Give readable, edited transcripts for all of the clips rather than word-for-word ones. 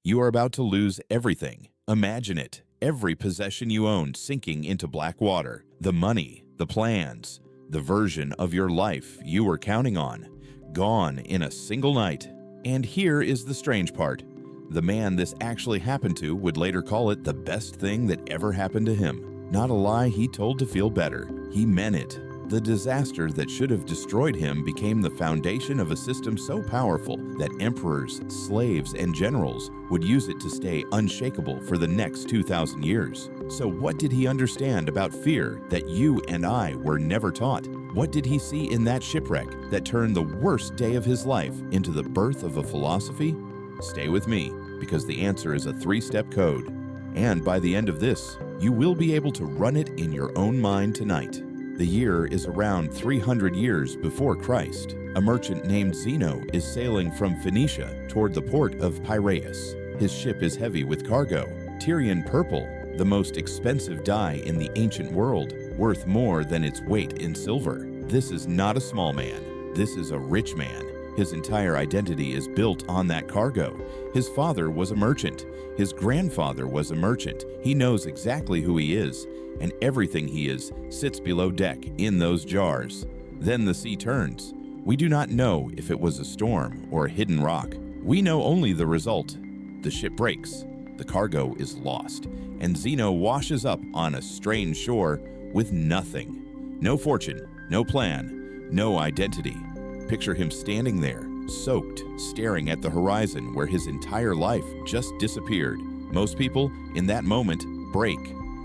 You are about to lose everything. Imagine it. Every possession you owned sinking into black water. The money, the plans, the version of your life you were counting on. Gone in a single night. And here is the strange part. The man this actually happened to would later call it the best thing that ever happened to him. Not a lie he told to feel better. He meant it. The disaster that should have destroyed him became the foundation of a system so powerful that emperors, slaves, and generals would use it to stay unshakable for the next 2,000 years. So what did he understand about fear that you and I were never taught? What did he see in that shipwreck that turned the worst day of his life into the birth of a philosophy? Stay with me, because the answer is a 3-step code. And by the end of this, you will be able to run it in your own mind tonight. The year is around 300 years before Christ. A merchant named Zeno is sailing from Phoenicia toward the port of Piraeus. His ship is heavy with cargo, Tyrian purple, the most expensive dye in the ancient world, worth more than its weight in silver. This is not a small man. This is a rich man. His entire identity is built on that cargo. His father was a merchant. His grandfather was a merchant. He knows exactly who he is, and everything he is sits below deck in those jars. Then the sea turns. We do not know if it was a storm or a hidden rock. We know only the result. The ship breaks, the cargo is lost, and Zeno washes up on a strange shore with nothing. No fortune, no plan, no identity. Picture him standing there, soaked, staring at the horizon where his entire life just disappeared. Most people, in that moment, break.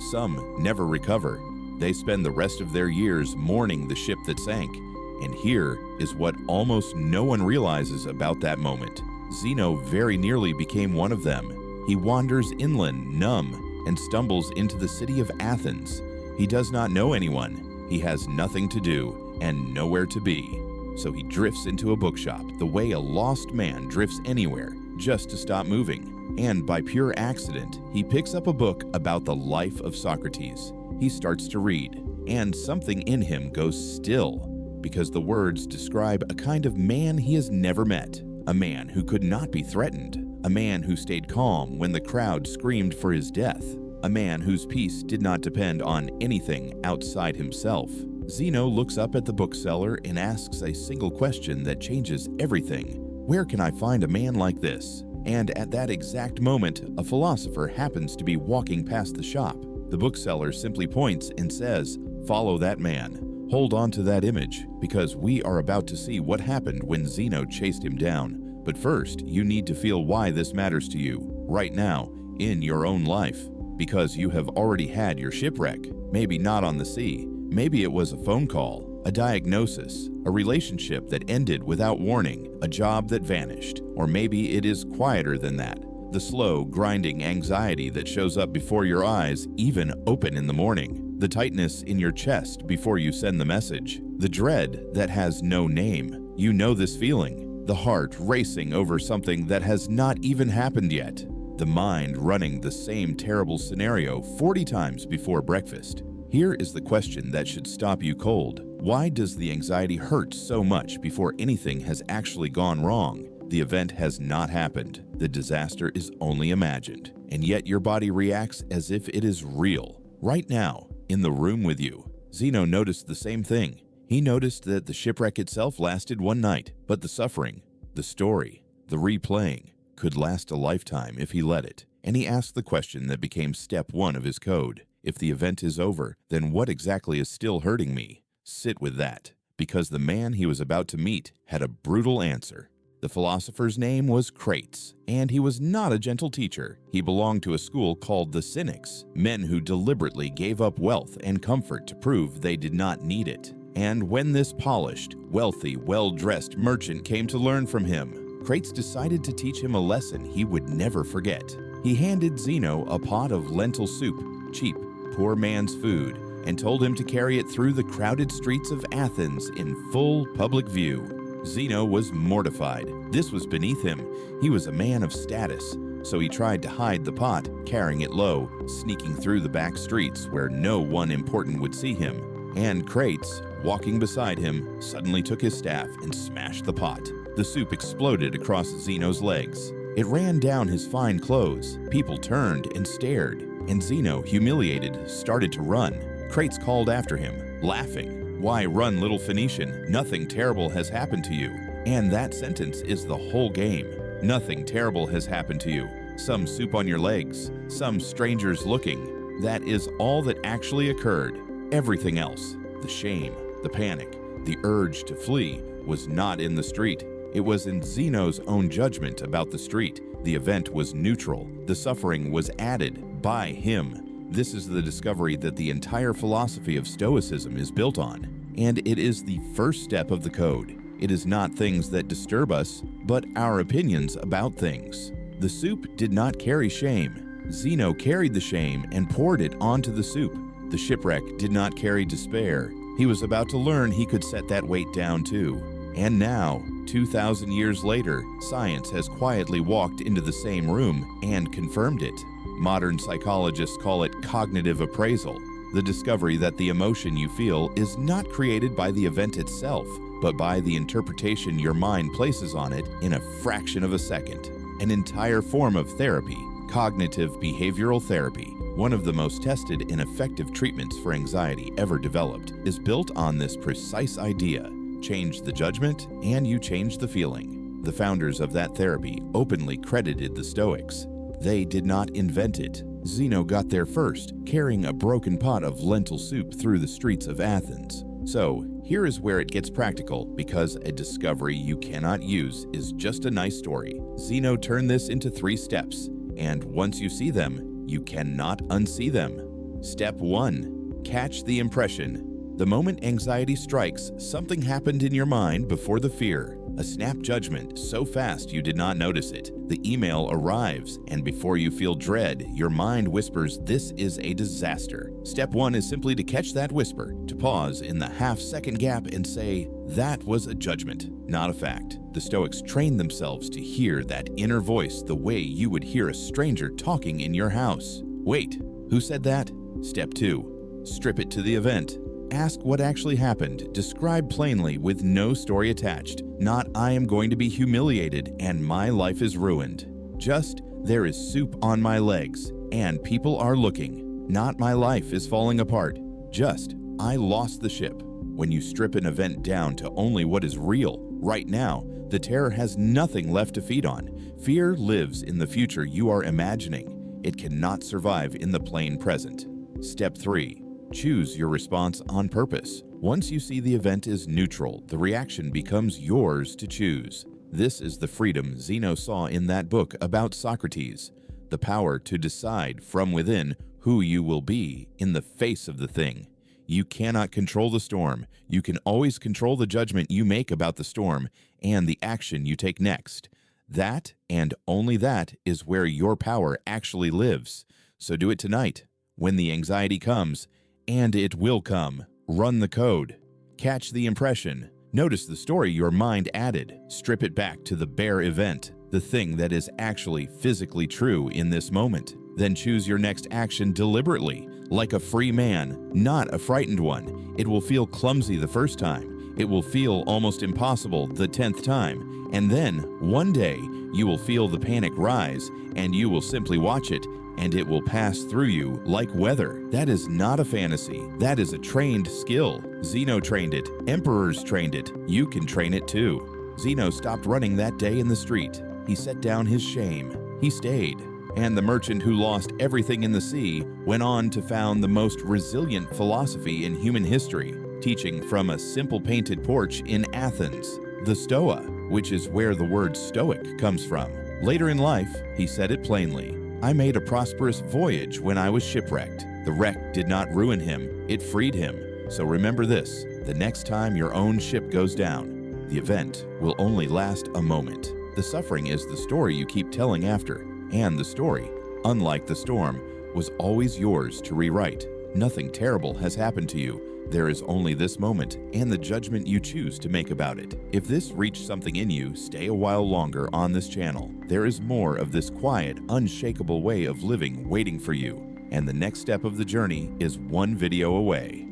Some never recover. They spend the rest of their years mourning the ship that sank. And here is what almost no one realizes about that moment. Zeno very nearly became one of them. He wanders inland, numb, and stumbles into the city of Athens. He does not know anyone. He has nothing to do and nowhere to be. So he drifts into a bookshop the way a lost man drifts anywhere, just to stop moving. And by pure accident, he picks up a book about the life of Socrates. He starts to read, and something in him goes still, because the words describe a kind of man he has never met. A man who could not be threatened. A man who stayed calm when the crowd screamed for his death. A man whose peace did not depend on anything outside himself. Zeno looks up at the bookseller and asks a single question that changes everything. Where can I find a man like this? And at that exact moment, a philosopher happens to be walking past the shop. The bookseller simply points and says, "Follow that man. Hold on to that image, because we are about to see what happened when Zeno chased him down. But first, you need to feel why this matters to you, right now, in your own life. Because you have already had your shipwreck, maybe not on the sea. Maybe it was a phone call, a diagnosis, a relationship that ended without warning, a job that vanished. Or maybe it is quieter than that. The slow, grinding anxiety that shows up before your eyes even open in the morning. The tightness in your chest before you send the message. The dread that has no name. You know this feeling. The heart racing over something that has not even happened yet. The mind running the same terrible scenario 40 times before breakfast. Here is the question that should stop you cold. Why does the anxiety hurt so much before anything has actually gone wrong? The event has not happened. The disaster is only imagined. And yet your body reacts as if it is real. Right now, in the room with you. Zeno noticed the same thing. He noticed that the shipwreck itself lasted one night, but the suffering, the story, the replaying, could last a lifetime if he let it. And he asked the question that became step 1 of his code. If the event is over, then what exactly is still hurting me? Sit with that, because the man he was about to meet had a brutal answer. The philosopher's name was Crates, and he was not a gentle teacher. He belonged to a school called the Cynics, men who deliberately gave up wealth and comfort to prove they did not need it. And when this polished, wealthy, well-dressed merchant came to learn from him, Crates decided to teach him a lesson he would never forget. He handed Zeno a pot of lentil soup, cheap, poor man's food, and told him to carry it through the crowded streets of Athens in full public view. Zeno was mortified. This was beneath him. He was a man of status, so he tried to hide the pot, carrying it low, sneaking through the back streets where no one important would see him. And Crates, walking beside him, suddenly took his staff and smashed the pot. The soup exploded across Zeno's legs. It ran down his fine clothes. People turned and stared, and Zeno, humiliated, started to run. Crates called after him, laughing. "Why run, little Phoenician? Nothing terrible has happened to you." And that sentence is the whole game. Nothing terrible has happened to you. Some soup on your legs, some strangers looking. That is all that actually occurred. Everything else, the shame, the panic, the urge to flee, was not in the street. It was in Zeno's own judgment about the street. The event was neutral. The suffering was added by him. This is the discovery that the entire philosophy of Stoicism is built on, and it is the first step of the code. It is not things that disturb us, but our opinions about things. The soup did not carry shame. Zeno carried the shame and poured it onto the soup. The shipwreck did not carry despair. He was about to learn he could set that weight down too. And now, 2,000 years later, science has quietly walked into the same room and confirmed it. Modern psychologists call it cognitive appraisal, the discovery that the emotion you feel is not created by the event itself, but by the interpretation your mind places on it in a fraction of a second. An entire form of therapy, cognitive behavioral therapy, one of the most tested and effective treatments for anxiety ever developed, is built on this precise idea. Change the judgment, and you change the feeling. The founders of that therapy openly credited the Stoics. They did not invent it. Zeno got there first, carrying a broken pot of lentil soup through the streets of Athens. So, here is where it gets practical, because a discovery you cannot use is just a nice story. Zeno turned this into 3 steps, and once you see them, you cannot unsee them. Step 1. Catch the impression. The moment anxiety strikes, something happened in your mind before the fear. A snap judgment, so fast you did not notice it. The email arrives, and before you feel dread, your mind whispers, "This is a disaster." Step 1 is simply to catch that whisper, to pause in the half-second gap and say, "That was a judgment, not a fact." The Stoics trained themselves to hear that inner voice the way you would hear a stranger talking in your house. Wait, who said that? Step 2. Strip it to the event. Ask what actually happened, describe plainly with no story attached, not "I am going to be humiliated and my life is ruined." Just, "There is soup on my legs and people are looking," not "My life is falling apart." Just, "I lost the ship." When you strip an event down to only what is real, right now, the terror has nothing left to feed on. Fear lives in the future you are imagining. It cannot survive in the plain present. Step 3. Choose your response on purpose. Once you see the event is neutral, the reaction becomes yours to choose. This is the freedom Zeno saw in that book about Socrates, the power to decide from within who you will be in the face of the thing. You cannot control the storm. You can always control the judgment you make about the storm and the action you take next. That, and only that, is where your power actually lives. So do it tonight. When the anxiety comes, and it will come, run the code. Catch the impression. Notice the story your mind added. Strip it back to the bare event, the thing that is actually physically true in this moment. Then choose your next action deliberately, like a free man, not a frightened one. It will feel clumsy the first time. It will feel almost impossible the 10th time. And then, one day, you will feel the panic rise, and you will simply watch it, and it will pass through you like weather. That is not a fantasy. That is a trained skill. Zeno trained it. Emperors trained it. You can train it too. Zeno stopped running that day in the street. He set down his shame. He stayed. And the merchant who lost everything in the sea went on to found the most resilient philosophy in human history, teaching from a simple painted porch in Athens, the Stoa, which is where the word Stoic comes from. Later in life, he said it plainly. "I made a prosperous voyage when I was shipwrecked. The wreck did not ruin him, it freed him. So remember this, the next time your own ship goes down, the event will only last a moment. The suffering is the story you keep telling after, and the story, unlike the storm, was always yours to rewrite. Nothing terrible has happened to you. There is only this moment and the judgment you choose to make about it." If this reached something in you, stay a while longer on this channel. There is more of this quiet, unshakable way of living waiting for you, and the next step of the journey is one video away.